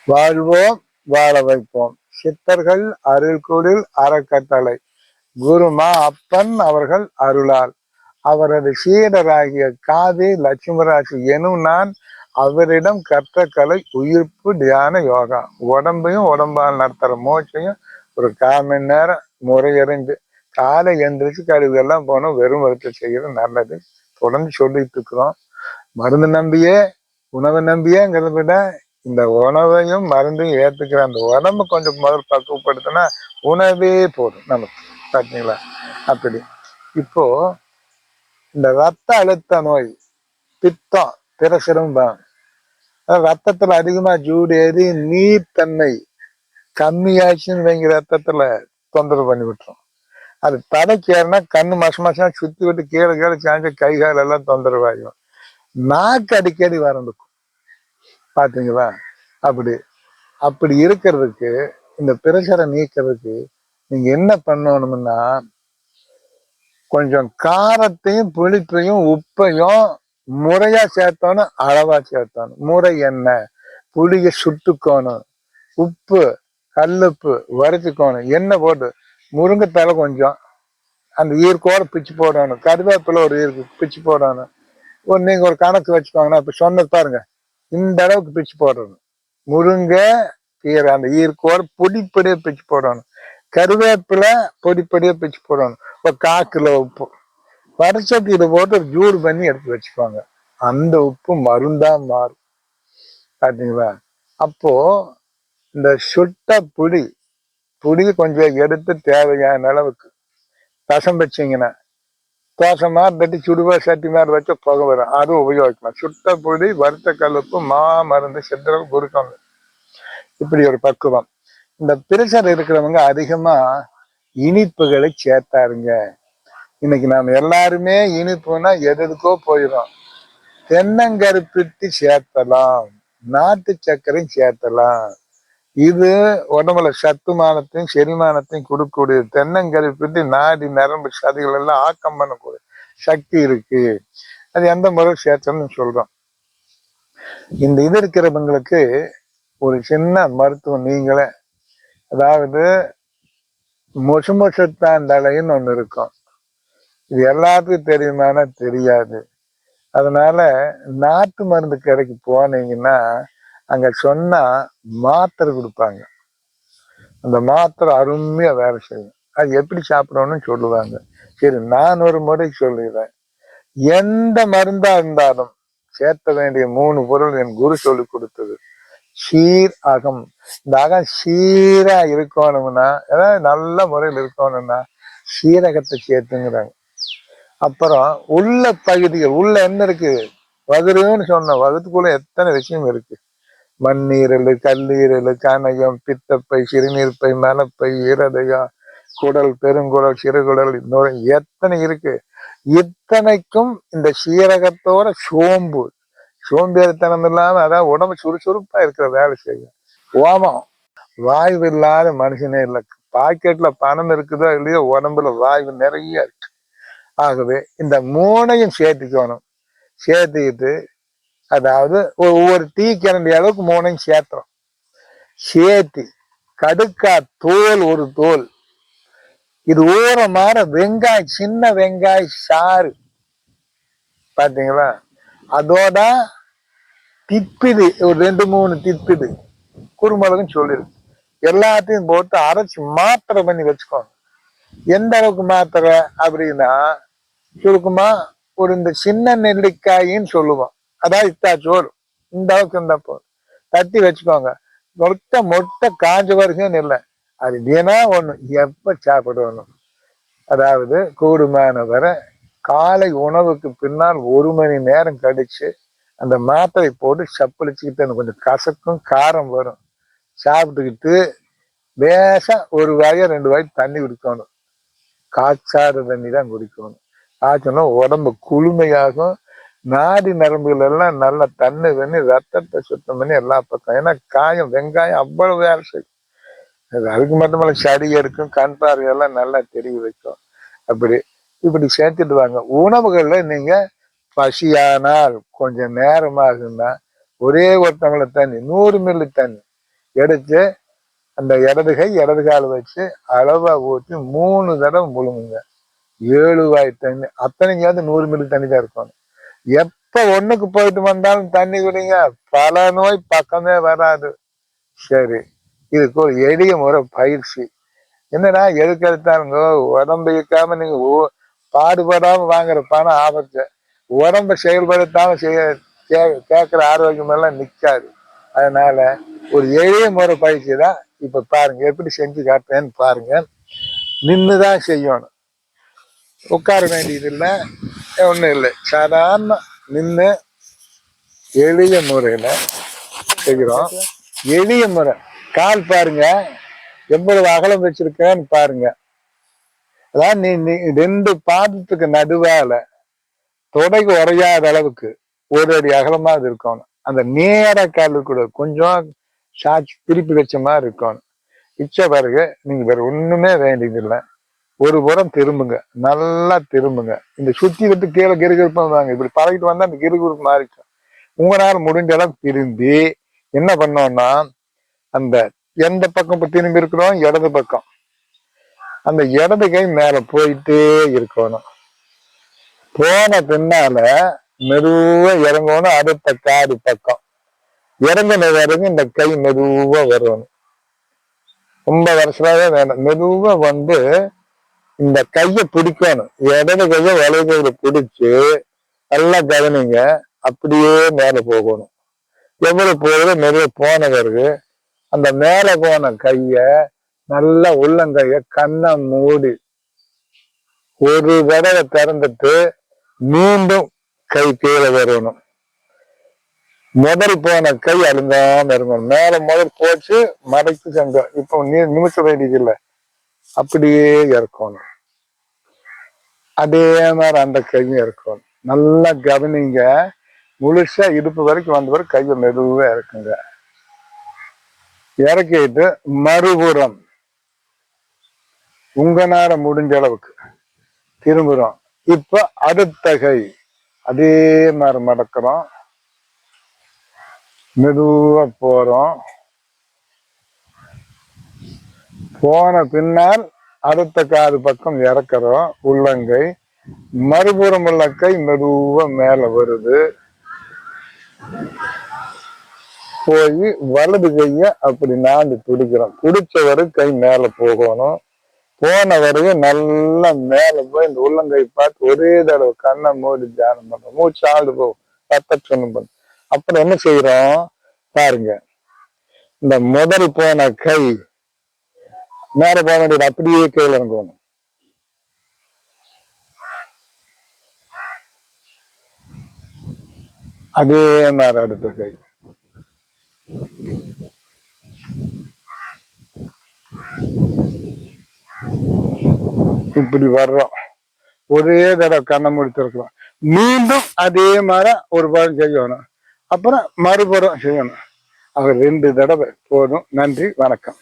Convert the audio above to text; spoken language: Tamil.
வாழ்வோம், வாழ வைப்போம். சித்தர்கள் அருள்குடில் அறக்கட்டளை குருமா அப்பன் அவர்கள் அருளால் அவரது சீடராகிய காதி லட்சுமராஜ் எனும் நான் அவரிடம் கற்ற கலை உயிர்ப்பு தியான யோகா. உடம்பையும் உடம்பால் நடத்துற மூச்சையும் ஒரு 1/4 மணி நேரம் முறையறிந்து காலை எந்திரிச்சு கருவியெல்லாம் போனோம். வெறும் வயிற்று செய்யறது நல்லது. தொடர்ந்து சொல்லிட்டு இருக்கிறோம். மருந்து நம்பியே உணவை நம்பியேங்கிறத விட இந்த உணவையும் மருந்தையும் ஏத்துக்கிற அந்த உடம்பு கொஞ்சம் முதல் பக்குவப்படுத்தினா உணவே போதும் நமக்கு. பார்த்தீங்களா? அப்படி இப்போ இந்த ரத்த அழுத்த நோய், பித்தம், பிரஷரும் ரத்தத்துல அதிகமா ஜூடு ஏறி நீர்த்தன்மை கம்மியாச்சுன்னு வைங்க, ரத்தத்துல தொந்தரவு பண்ணி விட்டுரும். அது தலைக்கு ஏறினா கண்ணு மாசமா சுத்தி விட்டு கீழே கீழே சாஞ்சு கை கால் எல்லாம் தொந்தரவாகும். நாக்கு அடிக்கடி வரந்துக்கும். பாத்தீங்களா? அப்படி அப்படி இருக்கிறதுக்கு இந்த பிரஷரை நீக்கிறதுக்கு நீங்க என்ன பண்ணணும்னா, கொஞ்சம் காரத்தையும் புளிப்பையும் உப்பையும் முறையா சேர்த்தோணும், அளவா சேர்த்தோணும். முறை என்ன? புளிய சுட்டுக்கோணும், உப்பு கல்லுப்பு வறுத்துக்கோணும், எண்ணெய் போட்டு முருங்கைத்தலை கொஞ்சம் அந்த ஈர்க்கோட பிச்சு போடணும், கருவேப்பிலை ஒரு ஈர்க்கு பிச்சு போடணும். நீங்க ஒரு கணக்கு வச்சுக்கோங்கன்னா இப்ப சொன்னது பாருங்க, இந்த அளவுக்கு பிச்சு போடணும். முருங்கை கீரை அந்த ஈர்க்கோட பொடிப்படியே பிச்சு போடணும். கருவேப்பிலை பொடிப்படியே பிச்சு போடணும். ஒரு 1/4 கிலோ உப்பு வரைச்சோக்கு இதை போட்டு ஒரு ஜூடு பண்ணி எடுத்து வச்சுக்கோங்க. அந்த உப்பு மருந்தா மாறும். பாத்தீங்களா? அப்போ இந்த சுட்ட புளி கொஞ்சம் எடுத்து தேவையான அளவுக்கு ரசம் வச்சிங்கன்னா தோசை மாதிரி தட்டி சுடுவா சட்டி மாதிரி வச்சு புகை வரும், அதுவும் உபயோகிக்கலாம். சுட்ட புளி வறுத்த கல்லுப்பு மருந்து சித்தர்கள் குறுக்கோங்க. இப்படி ஒரு பக்குவம். இந்த பிரஷர் இருக்கிறவங்க அதிகமா இனிப்புகளை சேர்த்தாருங்க. இன்னைக்கு நாம எல்லாருமே இனிப்புனா எதுக்கோ போயிடும். தென்னங்கருப்பிட்டு சேர்த்தலாம், நாட்டு சர்க்கரையும் சேர்த்தலாம். இது உடம்புல சத்துமானத்தையும் செரிமானத்தையும் கொடுக்கக்கூடிய தென்னங்கருப்பிட்டு நாடி நரம்பு சதிகள் எல்லாம் ஆக்கம் பண்ணக்கூடிய சக்தி இருக்கு. அது எந்த முறை சேர்த்தோம்னு சொல்றோம். இந்த இது இருக்கிறவங்களுக்கு ஒரு சின்ன மருத்துவம் நீங்களே, அதாவது மொசுமொசுத்தாண்டலைன்னு ஒண்ணு இருக்கும். இது எல்லாத்துக்கும் தெரியுமானா தெரியாது. அதனால நாட்டு மருந்து கடைக்கு போனீங்கன்னா அங்க சொன்னா மாத்திரை கொடுப்பாங்க. அந்த மாத்திரை அருமையா வேலை செய்யும். அது எப்படி சாப்பிடணும்னு சொல்லுவாங்க. சரி, நான் ஒரு முறை சொல்லிடுறேன். எந்த மருந்தா இருந்தாலும் சேர்த்த வேண்டிய 3 பொருள் என் குரு சொல்லி கொடுத்தது. சீர் அகம். இந்த அகம் சீரா இருக்கணும்னா, ஏதாவது நல்ல முறையில் இருக்கணும்னா சீரகத்தை சேர்த்துங்கிறாங்க. அப்புறம் உள்ள பகுதிகள், உள்ள என்ன இருக்கு? வகுறுன்னு சொன்ன வகுத்துக்குள்ள எத்தனை விஷயம் இருக்கு. மண்ணீரல், கல்லீரல், கணையம், பித்தப்பை, சிறுநீர்ப்பை, மலப்பை, இருதயம், குடல், பெருங்குடல், சிறுகுடல், எத்தனை இருக்கு. இத்தனைக்கும் இந்த சீரகத்தோட சோம்பேறித்தனம் இல்லாம, அதாவது உடம்பு சுறுசுறுப்பா இருக்கிற வேலை செய்யும். ஓமம். வாய்வு இல்லாத மனுஷனே இல்லை. பாக்கெட்ல பணம் இருக்குதோ இல்லையோ, உடம்புல வாய்வு நிறைய இருக்கு. ஆகவே இந்த 3ஐயும் சேர்த்துக்கணும். சேர்த்துக்கிட்டு அதாவது ஒவ்வொரு டீ கரண்டி அளவுக்கு 3ஐயும் சேர்த்துறோம். சேர்த்து கடுக்கா தோல் ஒரு தோல், இது ஊறமான வெங்காயம், சின்ன வெங்காய சாறு பாத்தீங்களா, அதோட திப்பிது ஒரு 2-3 திப்பிது, குறுமிளகுன்னு சொல்லிடு, எல்லாத்தையும் போட்டு அரைச்சு மாத்திரை பண்ணி வச்சுக்கோங்க. எந்த அளவுக்கு மாத்திரை அப்படின்னா, சுருக்குமா ஒரு இந்த சின்ன நெல்லிக்காயின்னு சொல்லுவோம், அதாவது இத்தாச்சோறு இந்த அளவுக்கு இருந்தா போதும், தட்டி வச்சுக்கோங்க. மொட்டை காஞ்ச வரைக்கும் இல்லை, அது தினா ஒண்ணு எப்ப சாப்பிடணும். அதாவது கூடுமான வரை காலை உணவுக்கு பின்னால் 1 மணி நேரம் கழிச்சு அந்த மாத்திரை போட்டு சப்பளிச்சுக்கிட்டு கொஞ்சம் கசக்கும் காரம் வரும். சாப்பிட்டுக்கிட்டு லேசா 1 வாயோ 2 வாய் தண்ணி குடிக்கணும். காய்ச்சாத தண்ணி தான் குடிக்கணும். காய்ச்சணும் உடம்பு குளுமையாகும். நாடி நரம்புகள் எல்லாம் நல்லா தண்ணி பண்ணி ரத்தத்தை சுத்தம் பண்ணி எல்லா பக்கம். ஏன்னா காயம் வெங்காயம் அவ்வளவு வேலை செய்யும். அதுக்கு மட்டுமல்ல சளி இருக்கும், கண் பார்வையெல்லாம் நல்லா தெரிய வைக்கும். அப்படி இப்படி சேர்த்துட்டு வாங்க. உணவுகள்ல நீங்க பசியானால் கொஞ்சம் நேரமாகுன்னா ஒரே ஒரு டம்ளர் தண்ணி, 100 மில்லி தண்ணி எடுத்து அந்த இடது கால் வச்சு அளவா ஊற்றி 3 தடவை முழுங்குங்க. 7 வாய் தண்ணி. அத்தனைங்காவது 100 மில்லி தண்ணி தான் இருக்கணும். எப்ப ஒண்ணுக்கு போயிட்டு வந்தாலும் தண்ணி குடிங்க, பல நோய் பக்கமே வராது. சரி, இதுக்கு ஒரு எளிய முறை பயிற்சி. என்னன்னா, எதுக்கு எடுத்தாலுங்க உடம்பு இருக்காம நீங்க பாடுபடாம வாங்குற பணம் ஆபத்து. உடம்ப செயல்படுத்தாம கேட்கிற ஆரோக்கியம் எல்லாம் நிக்காது. அதனால ஒரு எளிய முறை பயிற்சி தான். இப்ப பாருங்க, எப்படி செஞ்சு காட்டுறேன்னு பாருங்க. நின்றுதான் செய்யணும், உட்கார வேண்டியது இல்லை, ஒண்ணும் இல்லை. சாதாரண நின்று எளிய முறையில செய்கிறோம். எளிய முறை. கால் பாருங்க எவ்வளவு அகலம் வச்சிருக்கேன்னு பாருங்க. அதான் நீ 2 பாதத்துக்கு நடுவால தொடைக்கு உரையாத அளவுக்கு 1 அடி அகலமாவது இருக்கணும். அந்த நேர காலு கூட கொஞ்சம் சாட்சி திருப்பி வச்ச மாதிரி இருக்கணும். இச்ச பிறகு நீங்க வேற ஒண்ணுமே வேண்டியதில்லை. ஒரு புறம் திரும்புங்க, நல்லா திரும்புங்க. இந்த சுத்தி விட்டு கீழே கிருகிருப்பாங்க. இப்படி பழகிட்டு வந்தா அந்த கிருகிருப்பு மாறிக்கும். உங்களால முடிஞ்ச அளவுக்கு திரும்பி என்ன பண்ணோம்னா, அந்த எந்த பக்கம் இப்ப திரும்பி இருக்கிறோம், இடது பக்கம், அந்த இடது கை மேல போயிட்டே இருக்கணும். போன பின்னால மெதுவா இறங்கணும். அடுத்த காது பக்கம் இறங்கின வரைக்கும் இந்த கை மெதுவா வரணும். ரொம்ப வருஷமாவே வேணும். மெதுவா வந்து இந்த கையை பிடிக்கணும். இடது கையை வலது கையில பிடிச்சு நல்லா கவனிங்க. அப்படியே மேல போகணும். எவ்வளவு போகுது மெதுவா போன பிறகு அந்த மேல போன கைய நல்லா உள்ளங்கைய கண்ணை மூடி ஒரு தடவை திறந்துட்டு மீண்டும் கை கீழே வரணும். முதல் போன கை அழுங்காம இருக்கணும். மேல முதல் போச்சு, மறைக்கு செஞ்சோம். இப்போ நிமிஷ வேண்டியது இல்லை, அப்படியே இறக்கணும். அதே மாதிரி அந்த கையும் இறக்கணும். நல்லா கவனிங்க. முழுசா இடுப்பு வரைக்கும் வந்த பிறகு கையை மெதுவா இறக்குங்க. இறக்கிட்டு மறுபுறம் உங்களால முடிஞ்ச அளவுக்கு திரும்புறோம். இப்ப அடுத்த கை அதே மாதிரி மடக்கிறோம். மெதுவா போறோம். போன பின்னால் அடுத்த காது பக்கம் இறக்குறோம். உள்ளங்கை மறுபுறம் உள்ள கை மெதுவா மேல வருது. போய் வலது கைய அப்படி நாண்டு பிடிக்கிறோம். பிடிச்ச வரை கை மேல போகணும். போன வரையும் நல்லா மேல போய் இந்த உள்ளங்கை பார்த்து ஒரே தடவை கண்ணை மூடி தியானம் பண்றோம். மூச்சு ஆண்டு போகும், ரத்தம் பண்ணும். அப்புறம் என்ன செய்யறோம் பாருங்க. இந்த முதல் போன கை மேல போக வேண்டியது அப்படியே கீழே இறங்கணும். அதே மாதிரி அடுத்த கை இப்படி வர்றோம். ஒரே தடவை கண்ணை முடித்திருக்கிறோம். மீண்டும் அதே மாதிரி ஒரு புறம் செய்யணும். அப்புறம் மறுபுறம் செய்யணும். அவர் 2 தடவை போதும். நன்றி, வணக்கம்.